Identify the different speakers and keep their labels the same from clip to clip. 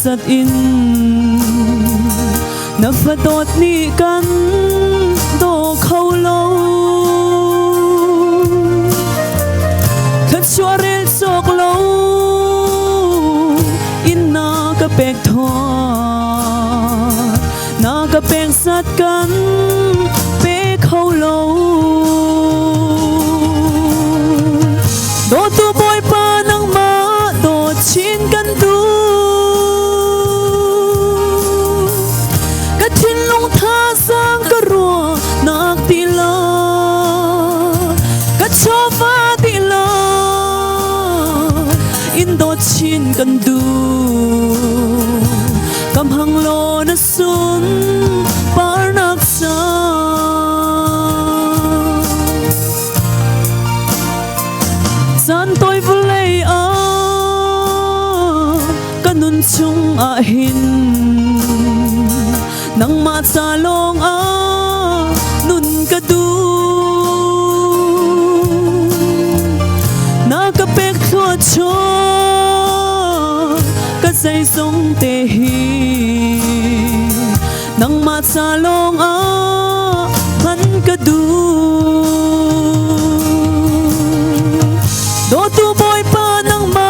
Speaker 1: sat in na fatot ni kan do khâu lâu khát chua rel sok lâu in na ka pek tho na ka pek sat kan pe khâu lâu do tu boy pa nang ma do chin kan tu ka chin long tha sang ka ro nak ti la ka cho va ti la in do chin kan du kam hang lo na sun par nak sa san tôi vui lây a kanun chung a hin nang ma sa long a nun ka du na ka pek thua cho ka say song te hi nang ma sa long a han ka du do tu boy pa nang ma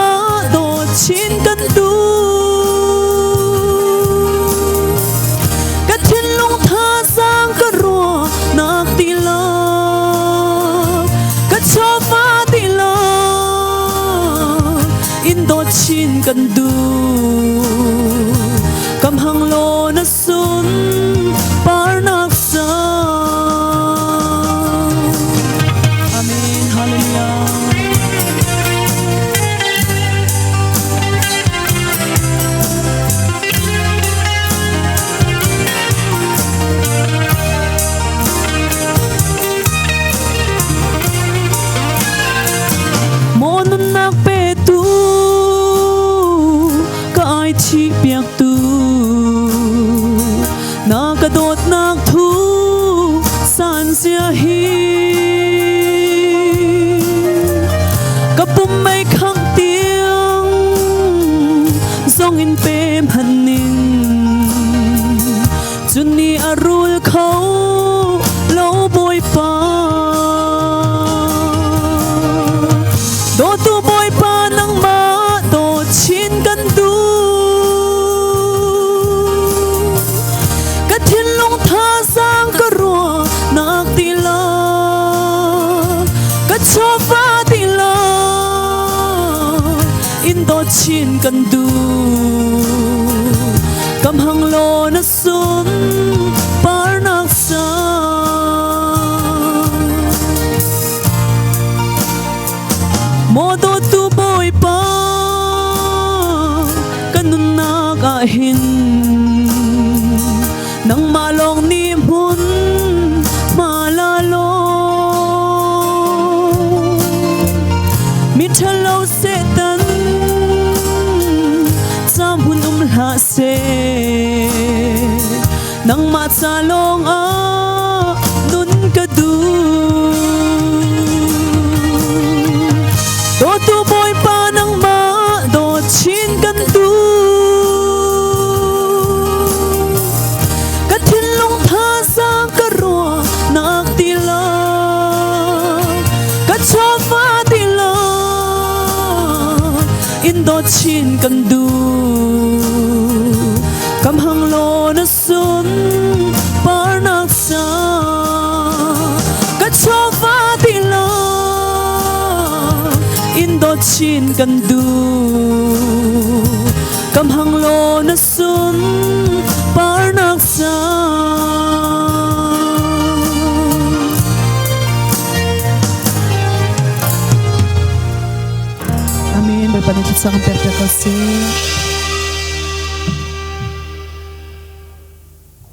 Speaker 1: do chin kan du ka thin long tha sang ka ro nak ti la ka cho va ti la in do chin kan du kam hang lo na sun par nak sa amen hallelujah. Chi piak tu na ka dot nak thu san sia hi ka pum mai khang tiang zong in pem hanin chun ni arul khau lo boy pa do tu boy pa nang ma do chin kan du cho va ti la in do chin kan du kam hang lo na sun par nak sa mo do tu boy pa kanun nak a hin nang malong ni mun malalo Chalo se tan sam hun la se nang ma sa long a nun ka du do tu boy pa nang ma do chin kan du ka thin long tha sang ka ro nak ti la ka cho va in do chin kan du kam hang lo na sun par nak sa ka cho va ti la in do chin kan du kam hang lo na sun par nak sa Berpanit sa kang perpekasi